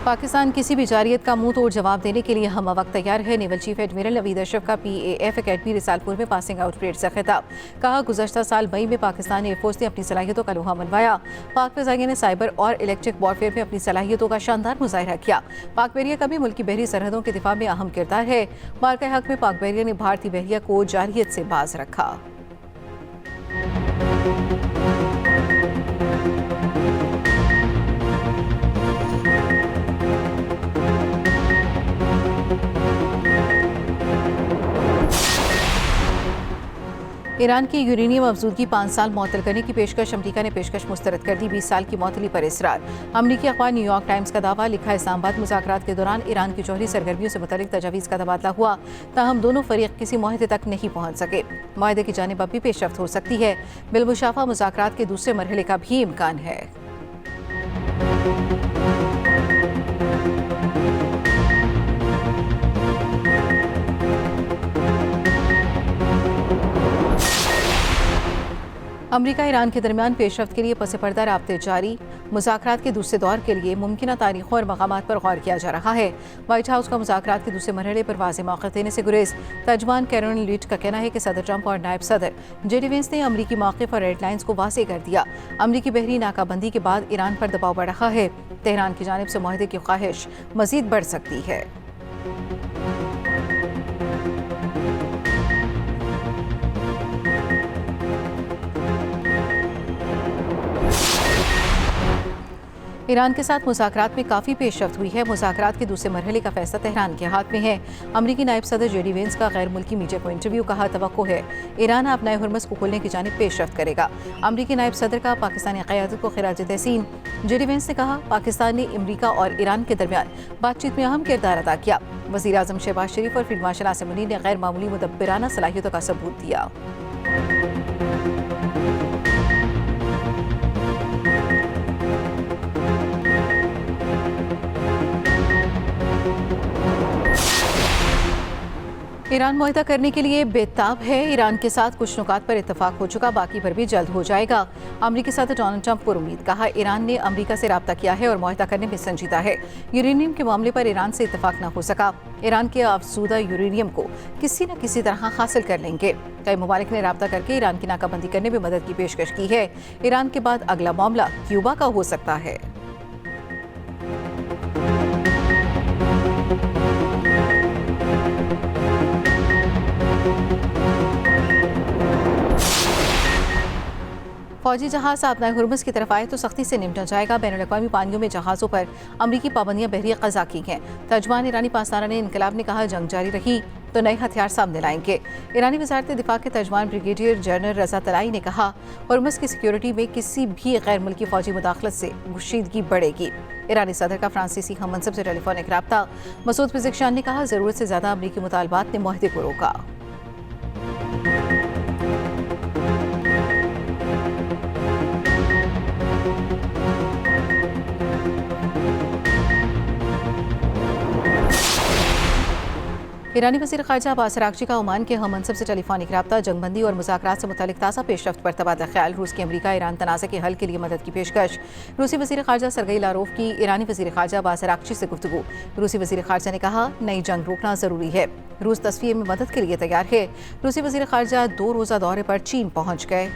पाकिस्तान किसी भी जारियत का मुंह तोड़ जवाब देने के लिए हम वक्त तैयार है। Naval chief admiral Naveed Ashraf का PAF अकेडमी रिसालपुर में पासिंग आउट परेड से खिताब। कहा, गुज़श्ता साल मई में पाकिस्तानी एयरफोर्स ने अपनी सलाहियतों का लोहा मनवाया। पाक फ़िज़ाइया ने साइबर और इलेक्ट्रिक वॉरफेयर में अपनी सलाहियतों का शानदार मुजाहिरा किया। पाक बहरिया का भी मुल्क की बहरी सरहदों के दिफा में अहम किरदार है। मार्का हक में पाक बहरिया ने भारतीय बहरिया को जारियत से बाज रखा। ईरान की यूरेनियम अफजूदगी 5 साल मुअत्तल करने की पेशकश अमरीका ने पेशकश मुस्तरद कर दी। 20 साल की मुअत्तली पर इसरार। अमरीकी अखबार न्यूयॉर्क टाइम्स का दावा, लिखा, इस्लामाबाद मुज़ाकरात के दौरान ईरान की जौहरी सरगर्मियों से मुतल्लिक तजावीज़ का तबादला हुआ, ताहम दोनों फरीक किसी मुआहदे तक नहीं पहुंच सके। मुआहदे की जानिब अब भी पेशरफ्त हो सकती है। बिलमुशाफा मुज़ाकरात के दूसरे मरहले का भी इम्कान है। अमरीका ईरान के दरमियान पेशरफ्त के लिए पस पर्दा राब्ते जारी। मुज़ाकरात के दूसरे दौर के लिए मुमकिन तारीखों और मकामात पर गौर किया जा रहा है। व्हाइट हाउस का मुज़ाकरात के दूसरे मरहले पर वाज़ेह मौक़िफ़ देने से गुरेज। तर्जुमान कैरोलिन लीच का कहना है कि सदर ट्रंप और नायब सदर JD वेंस ने अमरीकी मौक़िफ़ और रेड लाइन्स को वाज़ेह कर दिया। अमरीकी बहरी नाकाबंदी के बाद ईरान पर दबाव बढ़ रहा है। तेहरान की जानिब से मुआहदे की ख्वाहिश मज़ीद बढ़ सकती है। ईरान के साथ मुज़ाकरात में काफ़ी पेशरफ्त हुई है। मुज़ाकरात के दूसरे मरहले का फैसला तेहरान के हाथ में है। अमरीकी नायब सदर JD वेंस का गैर मुल्की मीडिया को इंटरव्यू। कहा, तवक्को है ईरान अपनाए हुर्मस को खोलने की जानिब पेशरफ्त करेगा। अमरीकी नायब सदर का पाकिस्तानी क़यादत को खिराज तहसीन। JD वेंस ने कहा, पाकिस्तान ने अमरीका और ईरान के दरमियान बातचीत में अहम किरदार अदा किया। वज़ीर आज़म शहबाज शरीफ और फील्ड मार्शल आसिम मुनीर ने गैर मामूली मुदब्बिराना सलाहियतों का सबूत दिया। ईरान मुआहदा करने के लिए बेताब है। ईरान के साथ कुछ नुकात पर इत्तफाक हो चुका, बाकी पर भी जल्द हो जाएगा। अमरीकी सदर डोनाल्ड ट्रंप पर उम्मीद। कहा, ईरान ने अमरीका से रब्ता किया है और मुआहदा करने में संजीदा है। यूरेनियम के मामले पर ईरान से इत्तफाक न हो सका। ईरान के अफजूदा यूरेनियम को किसी न किसी तरह हासिल कर लेंगे। कई ममालिक ने रब्ता करके ईरान की नाकाबंदी करने में मदद की पेशकश की है। ईरान के बाद अगला मामला क्यूबा का हो सकता है। फौजी जहाज अपनाए हुर्मुज़ की तरफ आए तो सख्ती से निपटा जाएगा। बैनुल-अक़वामी पानियों में जहाज़ों पर अमरीकी पाबंदियां बहरी क़ज़ा की हैं। तर्जुमान ईरानी पासदारा ने इनकलाब ने कहा, जंग जारी रही तो नए हथियार सामने लाएंगे। ईरानी वज़ारत दिफा के तर्जुमान ब्रिगेडियर जनरल रज़ा तलाई ने कहा, हुर्मुज़ की सिक्योरिटी में किसी भी गैर मुल्की फौजी मुदाखलत से कशीदगी बढ़ेगी। ईरानी सदर का फ्रांसीसी हम मनसब से टेलीफोनिक रब्ता। मसूद पिज़ेक्शियान ने कहा, ज़रूरत से ज़्यादा अमरीकी मुतालबात ने मुआहदे को रोका। ईरानी वज़ीर ख़ारजा अब्बास अराग़ची का ओमान के हम मनसब से टेलीफोनिक रब्ता। जंगबंदी और मुज़ाकरात से मुतल्लिक़ ताज़ा पेशरफ्त पर तबादला ख्याल। रूस की अमरीका ईरान तनाज़े के हल के लिए मदद की पेशकश। रूसी वज़ीर ख़ारजा सरगई लारोव की ईरानी वज़ीर ख़ारजा अब्बास अराग़ची से गुफ्तगू। रूसी वज़ीर ख़ारजा ने कहा, नई जंग रोकना ज़रूरी है। रूस तस्फ़िये में मदद के लिए तैयार है। रूसी वज़ीर ख़ारजा 2 रोज़ा दौरे पर चीन पहुँच गए।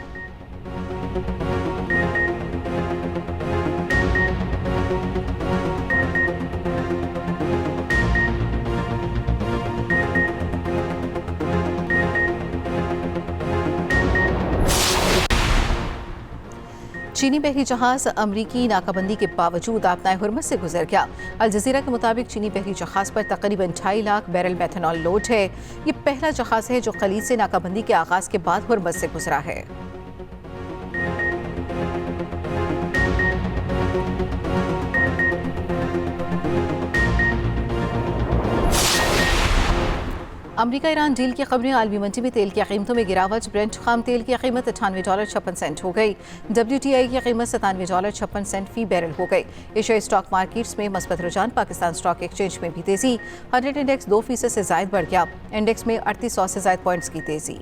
चीनी बहरी जहाज अमरीकी नाकाबंदी के बावजूद अपनाए हुर्मुज़ से गुजर गया। अल जज़ीरा के मुताबिक चीनी बहरी जहाज पर तकरीबन 2.5 लाख बैरल मेथनॉल लोड है। ये पहला जहाज है जो खलीज से नाकाबंदी के आगाज के बाद हुर्मुज़ से गुजरा है। अमरीका ईरान डील की खबरें। आलमी मंडी में तेल की कीमतों में गिरावट। ब्रेंट खाम तेल की कीमत $98.56 हो गई। WTI की कीमत $97.56 फी बैरल हो गई। एशियाई स्टॉक मार्केट्स में मस्बत रुझान। पाकिस्तान स्टॉक एक्सचेंज में भी तेजी। 100 इंडेक्स 2% से जायद बढ़ गया। इंडेक्स में 3800 से जायद पॉइंट्स की तेजी।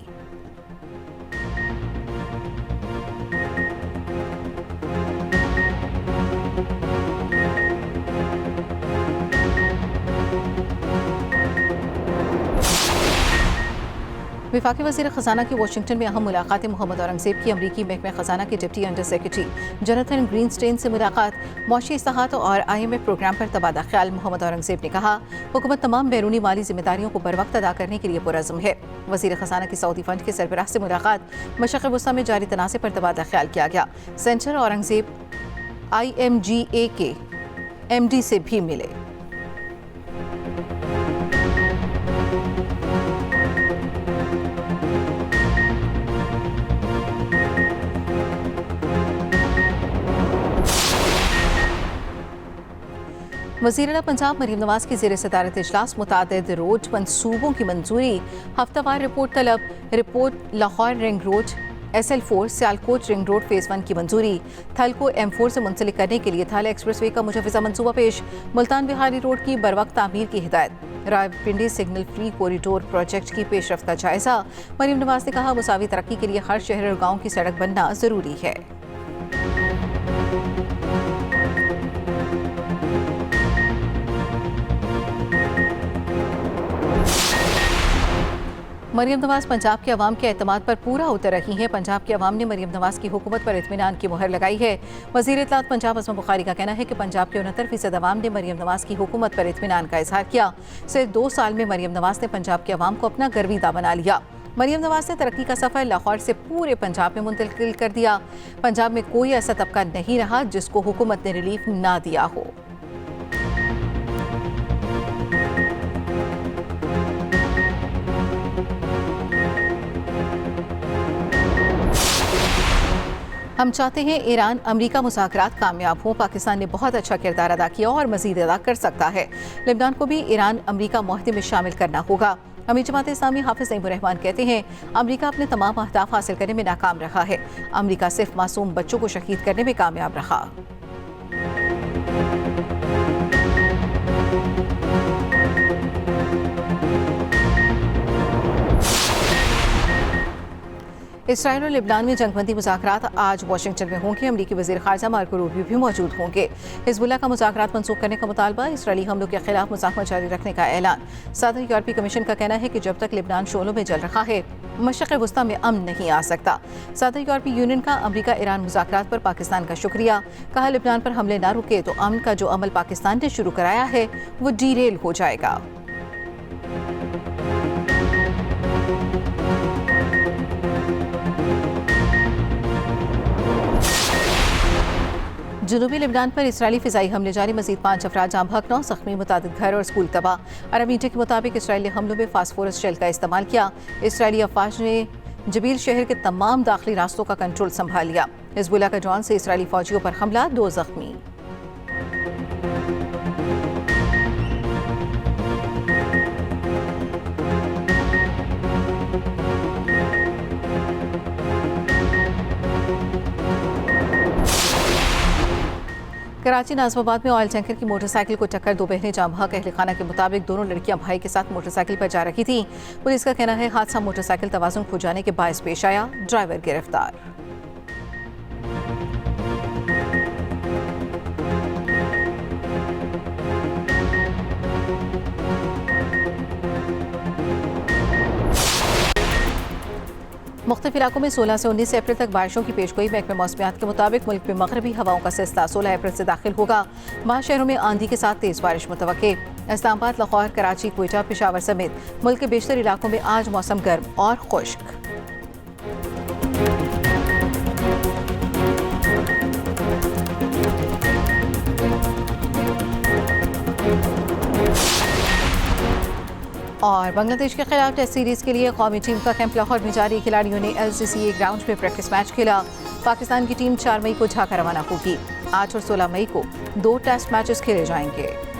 वफाकी वज़ीर ख़जाना की वाशिंगटन में अहम मुलाकात मोहम्मद औरंगज़ेब की अमरीकी महकमा ख़जाना के डिप्टी अंडर सेक्रेटरी जोनाथन ग्रीनस्टेन से मुलाकात, मौशी इस्लाहात और IMF प्रोग्राम पर तबादला ख्याल। मोहम्मद औरंगज़ेब ने कहा, हुकूमत तमाम बैरूनी माली जिम्मेदारियों को बर वक्त अदा करने के लिए पुरज़्म है। वज़ीर ख़जाना की सऊदी फंड के सरबराह से मुलाकात, मशरक़ वस्ता में जारी तनाज़े पर तबादला ख्याल किया गया। सेंटर औरंगज़ेब IMGA के MD से भी मिले। वज़ीर-ए-आला पंजाब मरीम नवाज की ज़ेर सदारत इजलास, मुतादिद रोड मनसूबों की मंजूरी, हफ्तावार रिपोर्ट तलब। Report Lahore ring road SL4 Sialkot ring road phase 1 की मंजूरी, थल को M4 से मुंसलिक करने के लिए थल एक्सप्रेस वे का मुजवज़ा मनसूबा पेश। मुल्तान बिहारी रोड की बरवक्त तामीर की हिदायत। Rawalpindi signal free corridor project की पेशरफ्त का जायजा। मरीम नवाज ने कहा, मुसावी तरक्की के लिए हर शहर और गाँव की सड़क बनना ज़रूरी है। मरीम नवाज पंजाब के अवाम के एतमाद पर पूरा उतर रही हैं। पंजाब के अवाम ने मरीम नवाज की हुकूमत पर इत्मीनान की मुहर लगाई है। वज़ीर इत्तलात पंजाब अज़म बुखारी का कहना है कि पंजाब के 69% अवाम ने मरीम नवाज की हुकूमत पर इत्मीनान का इजहार किया। सिर्फ 2 साल में मरीम नवाज ने पंजाब के अवाम को अपना गर्विदा बना लिया। मरीम नवाज ने तरक्की का सफ़र लाहौर से पूरे पंजाब में मुंतकिल कर दिया। पंजाब में कोई ऐसा तबका नहीं रहा जिसको हुकूमत ने रिलीफ ना दिया हो। हम चाहते हैं ईरान अमरीका मुज़ाकरात कामयाब हों। पाकिस्तान ने बहुत अच्छा किरदार अदा किया और मज़ीद अदा कर सकता है। लेबनान को भी ईरान अमरीका मुआहदे में शामिल करना होगा। अमीर जमात इस्लामी हाफिज़ नईमुर रहमान कहते हैं, अमरीका अपने तमाम अहदाफ हासिल करने में नाकाम रहा है। अमरीका सिर्फ मासूम बच्चों को शहीद करने में कामयाब रहा। इसराइल और लेबनान में जंगबंदी मुज़ाकरात आज वाशिंगटन में होंगे। अमरीकी वज़ीर ख़ारजा मार्को रूबियो भी मौजूद होंगे। हिज़्बुल्लाह का मुज़ाकरात मनसूख करने का मुतालबा, इसराइली हमलों के खिलाफ मुज़ाहमत जारी रखने का ऐलान। सदर यूरोपीय कमीशन का कहना है कि जब तक लेबनान शोलों में जल रहा है, मशरक़ वस्ता में अमन नहीं आ सकता। सदर यूरोपीय यूनियन का अमरीका ईरान मुज़ाकरात पर पाकिस्तान का शुक्रिया। कहा, लेबनान पर हमले ना रुके तो अमन का जो अमल पाकिस्तान ने शुरू कराया है वो डीरेल हो जाएगा। जनूबी लेबनान पर इसराइली फ़िज़ाई हमले जारी, मज़ीद 5 अफराद जाम बहक, 9 ज़ख्मी, मुतादिद घर और स्कूल तबाह। अरब मीडिया के मुताबिक इसराइली हमलों में फास्फोरस शेल का इस्तेमाल किया। इसराइली अफवाज ने जबील शहर के तमाम दाखिली रास्तों का कंट्रोल संभाल लिया। हिज़्बुल्लाह का ड्रोन से इसराइली फौजियों पर हमला, 2 ज़ख्मी। कराची नाज़िमाबाद में ऑयल टैंकर की मोटरसाइकिल को टक्कर, 2 बहनें जाम बहक। अहले खाना के मुताबिक दोनों लड़कियां भाई के साथ मोटरसाइकिल पर जा रही थीं। पुलिस का कहना है हादसा मोटरसाइकिल तवाज़ुन खो जाने के बायस पेश आया। ड्राइवर गिरफ्तार। मुख्तलिफ इलाकों में 16 से 19 अप्रैल तक बारिशों की पेशगोई। महकमे मौसमियात के मुताबिक मुल्क में मगरबी हवाओं का सिलसिला 16 अप्रैल से दाखिल होगा। 5 शहरों में आंधी के साथ तेज़ बारिश मुतवक्के। इस्लामाबाद, लाहौर, कराची, क्वेटा, पेशावर समेत मुल्क के बेशतर इलाकों में आज मौसम गर्म और खुश्क। और बांग्लादेश के खिलाफ टेस्ट सीरीज के लिए कौमी टीम का कैंप लाहौर में जारी। खिलाड़ियों ने LCCA ग्राउंड में प्रैक्टिस मैच खेला। पाकिस्तान की टीम 4 मई को ढाका रवाना होगी। 8 और 16 मई को 2 टेस्ट मैचेस खेले जाएंगे।